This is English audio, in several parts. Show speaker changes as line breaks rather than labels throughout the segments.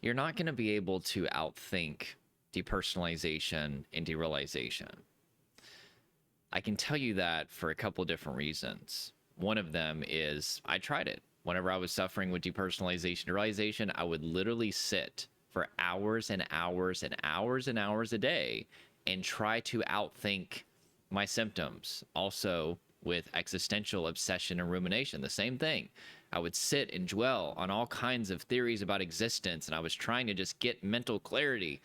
you're not going to be able to outthink depersonalization and derealization. I can tell you that for a couple different reasons. One of them is I tried it. Whenever I was suffering with depersonalization derealization, I would literally sit for hours and hours and hours and hours a day and try to outthink my symptoms. Also, with existential obsession and rumination, the same thing. I would sit and dwell on all kinds of theories about existence, and I was trying to just get mental clarity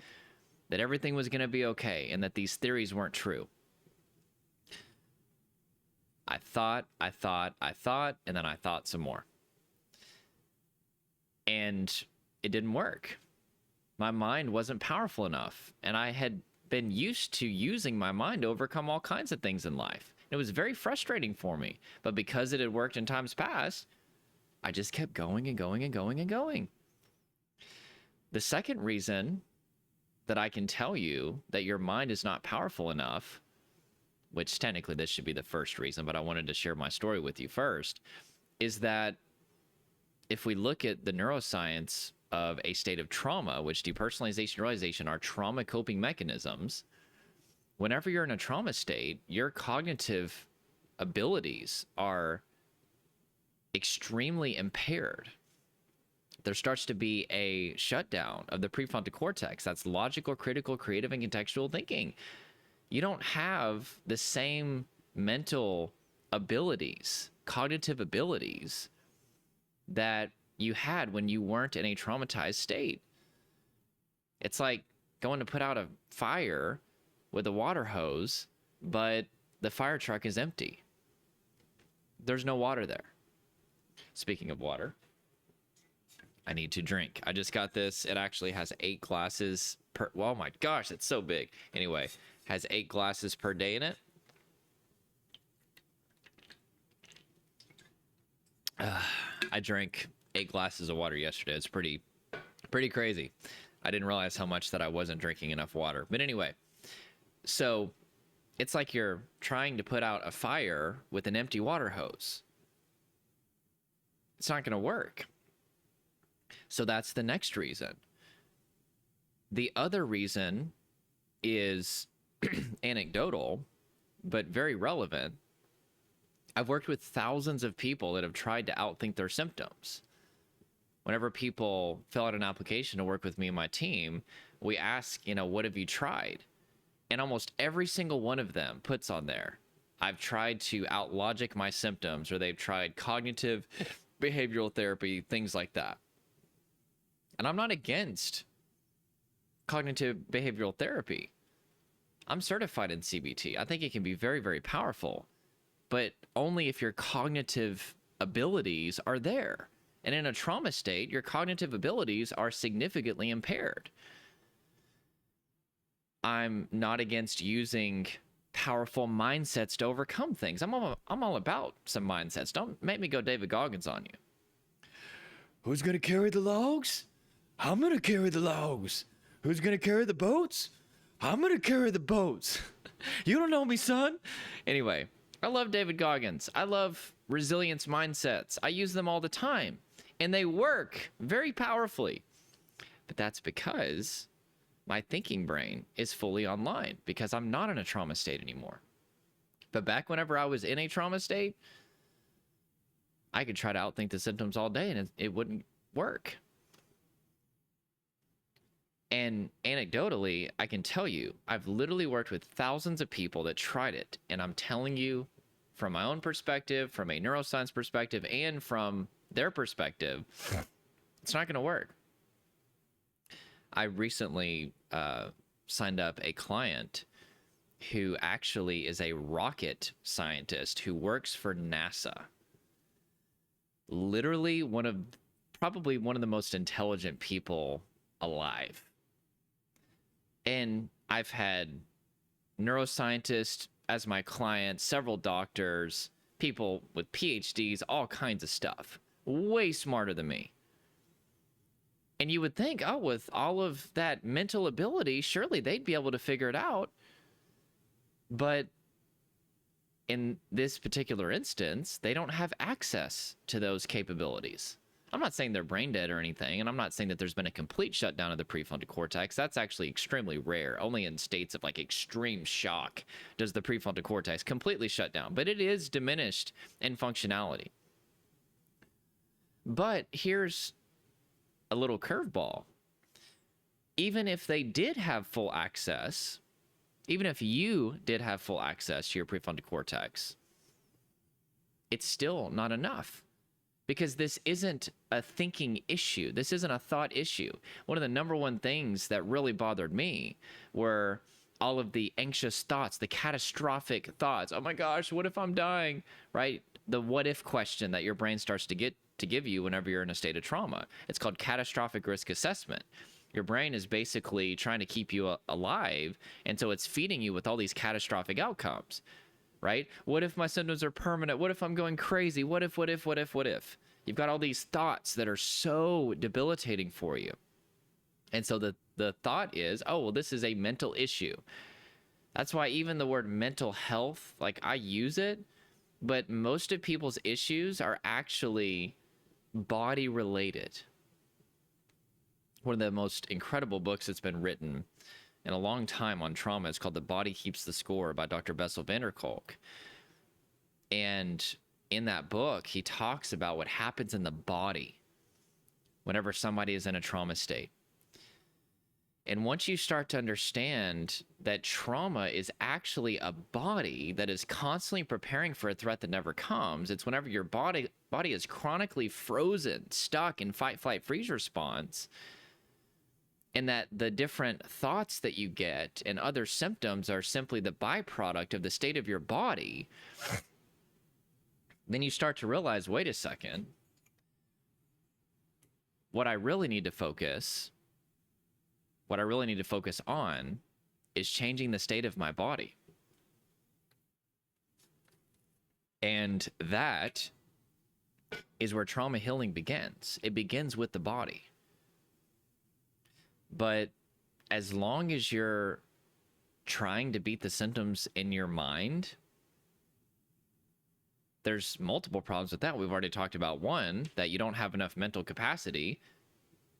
that everything was going to be okay and that these theories weren't true. I thought, and then I thought some more. And it didn't work. My mind wasn't powerful enough, and I had been used to using my mind to overcome all kinds of things in life. It was very frustrating for me, but because it had worked in times past, I just kept going and going and going and going. The second reason that I can tell you that your mind is not powerful enough, which technically this should be the first reason, but I wanted to share my story with you first, is that if we look at the neuroscience of a state of trauma, which depersonalization, derealization are trauma coping mechanisms, whenever you're in a trauma state, your cognitive abilities are extremely impaired. There starts to be a shutdown of the prefrontal cortex. That's logical, critical, creative, and contextual thinking. You don't have the same mental abilities, cognitive abilities that you had when you weren't in a traumatized state. It's like going to put out a fire with a water hose, but the fire truck is empty. There's no water there. Speaking of water, I need to drink. I just got this. It actually has 8 glasses per... Oh my gosh, it's so big. Anyway, has 8 glasses per day in it. I drank 8 glasses of water yesterday. It's pretty crazy. I didn't realize how much that I wasn't drinking enough water. But anyway, so it's like you're trying to put out a fire with an empty water hose. It's not going to work. So that's the next reason. The other reason is anecdotal, but very relevant. I've worked with thousands of people that have tried to outthink their symptoms. Whenever people fill out an application to work with me and my team, we ask, what have you tried? And almost every single one of them puts on there, I've tried to outlogic my symptoms, or they've tried cognitive behavioral therapy, things like that. And I'm not against cognitive behavioral therapy. I'm certified in CBT. I think it can be very, very powerful, but only if your cognitive abilities are there. And in a trauma state, your cognitive abilities are significantly impaired. I'm not against using powerful mindsets to overcome things. I'm all about some mindsets. Don't make me go David Goggins on you. Who's going to carry the logs? I'm going to carry the logs. Who's going to carry the boats? I'm going to carry the boats. You don't know me, son. Anyway, I love David Goggins. I love resilience mindsets. I use them all the time, and they work very powerfully. But that's because my thinking brain is fully online, because I'm not in a trauma state anymore. But back whenever I was in a trauma state, I could try to outthink the symptoms all day, and it wouldn't work. And anecdotally, I can tell you, I've literally worked with thousands of people that tried it. And I'm telling you, from my own perspective, from a neuroscience perspective, and from their perspective, it's not going to work. I recently signed up a client who actually is a rocket scientist who works for NASA. Literally probably one of the most intelligent people alive. And I've had neuroscientists as my clients, several doctors, people with PhDs, all kinds of stuff. Way smarter than me. And you would think, oh, with all of that mental ability, surely they'd be able to figure it out. But in this particular instance, they don't have access to those capabilities. I'm not saying they're brain dead or anything, and I'm not saying that there's been a complete shutdown of the prefrontal cortex. That's actually extremely rare. Only in states of like extreme shock does the prefrontal cortex completely shut down, but it is diminished in functionality. But here's a little curveball. Even if they did have full access, even if you did have full access to your prefrontal cortex, it's still not enough, because this isn't a thinking issue. This isn't a thought issue. One of the number one things that really bothered me were all of the anxious thoughts, the catastrophic thoughts. Oh my gosh, what if I'm dying, right? The what if question that your brain starts to give you whenever you're in a state of trauma. It's called catastrophic risk assessment. Your brain is basically trying to keep you alive, and so it's feeding you with all these catastrophic outcomes, right? What if my symptoms are permanent? What if I'm going crazy? What if? You've got all these thoughts that are so debilitating for you. And so the thought is, oh, well, this is a mental issue. That's why even the word mental health, like I use it, but most of people's issues are actually body related. One of the most incredible books that's been written in a long time on trauma is called The Body Keeps the Score by Dr. Bessel van der Kolk. And in that book, he talks about what happens in the body whenever somebody is in a trauma state. And once you start to understand that trauma is actually a body that is constantly preparing for a threat that never comes, it's whenever your body is chronically frozen, stuck in fight, flight, freeze response, and that the different thoughts that you get and other symptoms are simply the byproduct of the state of your body, then you start to realize, wait a second, what I really need to focus on is changing the state of my body. And that is where trauma healing begins. It begins with the body. But as long as you're trying to beat the symptoms in your mind, there's multiple problems with that. We've already talked about one, that you don't have enough mental capacity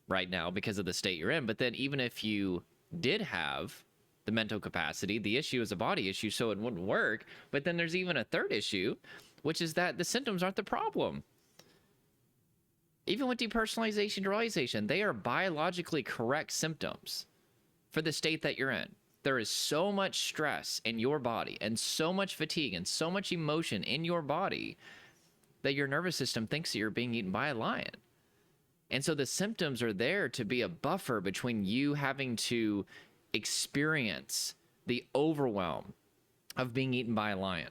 right now because of the state you're in. But then even if you did have the mental capacity, the issue is a body issue, so it wouldn't work. But then there's even a third issue, which is that the symptoms aren't the problem. Even with depersonalization derealization, they are biologically correct symptoms for the state that you're in. There is so much stress in your body and so much fatigue and so much emotion in your body that your nervous system thinks that you're being eaten by a lion. And so the symptoms are there to be a buffer between you having to experience the overwhelm of being eaten by a lion.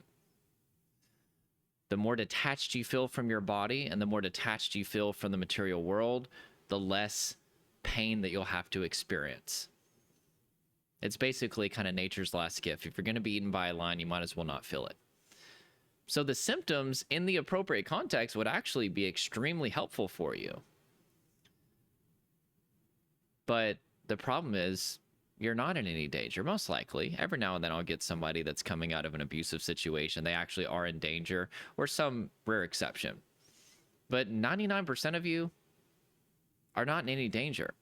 The more detached you feel from your body and the more detached you feel from the material world, the less pain that you'll have to experience. It's basically kind of nature's last gift. If you're going to be eaten by a lion, you might as well not feel it. So the symptoms in the appropriate context would actually be extremely helpful for you. But the problem is, you're not in any danger, most likely. Every now and then I'll get somebody that's coming out of an abusive situation. They actually are in danger, or some rare exception. But 99% of you are not in any danger.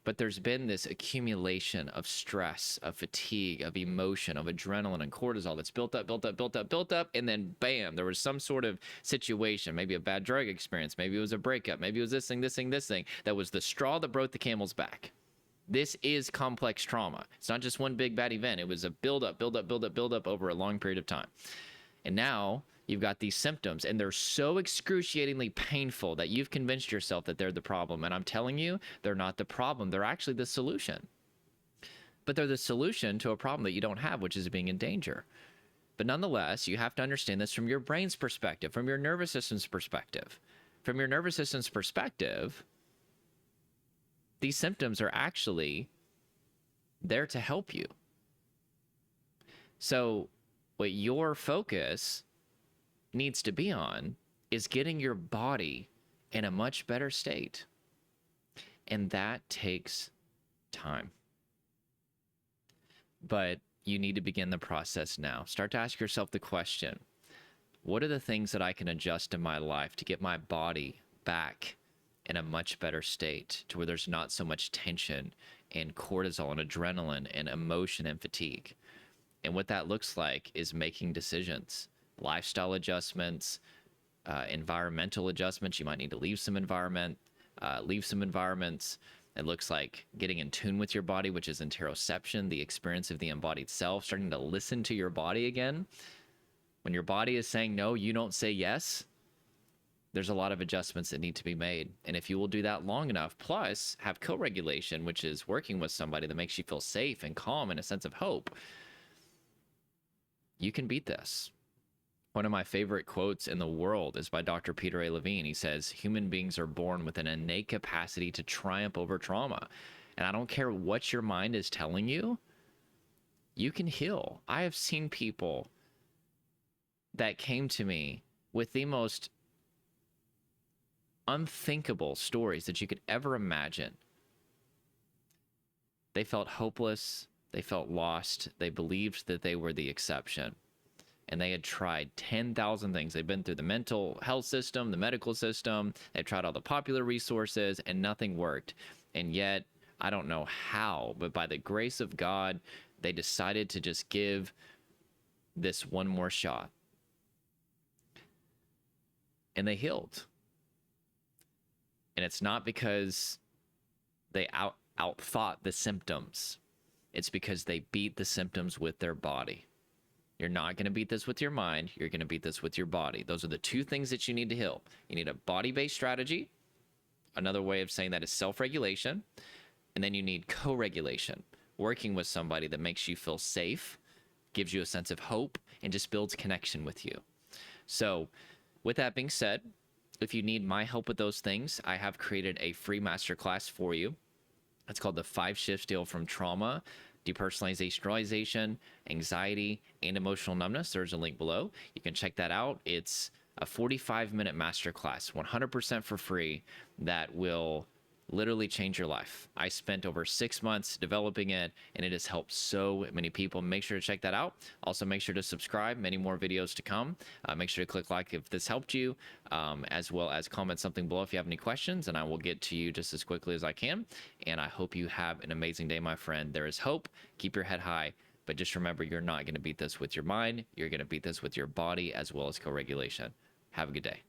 But there's been this accumulation of stress, of fatigue, of emotion, of adrenaline and cortisol that's built up, and then bam, there was some sort of situation, maybe a bad drug experience, maybe it was a breakup, maybe it was this thing, that was the straw that broke the camel's back. This is complex trauma. It's not just one big bad event. It was a build up over a long period of time. And now you've got these symptoms, and they're so excruciatingly painful that you've convinced yourself that they're the problem. And I'm telling you, they're not the problem. They're actually the solution. But they're the solution to a problem that you don't have, which is being in danger. But nonetheless, you have to understand this from your brain's perspective, from your nervous system's perspective. From your nervous system's perspective, these symptoms are actually there to help you. So what your focus needs to be on is getting your body in a much better state. And that takes time. But you need to begin the process now. Start to ask yourself the question, what are the things that I can adjust in my life to get my body back in a much better state to where there's not so much tension and cortisol and adrenaline and emotion and fatigue. And what that looks like is making decisions, lifestyle adjustments, environmental adjustments. You might need to leave some environments. It looks like getting in tune with your body, which is interoception, the experience of the embodied self, starting to listen to your body again. When your body is saying no, you don't say yes. There's a lot of adjustments that need to be made. And if you will do that long enough, plus have co-regulation, which is working with somebody that makes you feel safe and calm and a sense of hope, you can beat this. One of my favorite quotes in the world is by Dr. Peter A. Levine. He says, human beings are born with an innate capacity to triumph over trauma. And I don't care what your mind is telling you, you can heal. I have seen people that came to me with the most unthinkable stories that you could ever imagine. They felt hopeless. They felt lost. They believed that they were the exception. And they had tried 10,000 things. They've been through the mental health system, the medical system. They've tried all the popular resources, and nothing worked. And yet, I don't know how, but by the grace of God, they decided to just give this one more shot. And they healed. And it's not because they outthought the symptoms. It's because they beat the symptoms with their body. You're not going to beat this with your mind. You're going to beat this with your body. Those are the two things that you need to heal. You need a body-based strategy. Another way of saying that is self-regulation. And then you need co-regulation, working with somebody that makes you feel safe, gives you a sense of hope, and just builds connection with you. So with that being said, if you need my help with those things, I have created a free masterclass for you. It's called the 5 Shifts to Heal from Trauma, Depersonalization Derealization, Anxiety, and Emotional Numbness. There's a link below. You can check that out. It's a 45-minute masterclass, 100% for free, that will literally change your life. I spent over 6 months developing it, and it has helped so many people. Make sure to check that out. Also, make sure to subscribe. Many more videos to come. Make sure to click like if this helped you, as well as comment something below if you have any questions, and I will get to you just as quickly as I can. And I hope you have an amazing day, my friend. There is hope. Keep your head high. But just remember, you're not going to beat this with your mind. You're going to beat this with your body as well as co-regulation. Have a good day.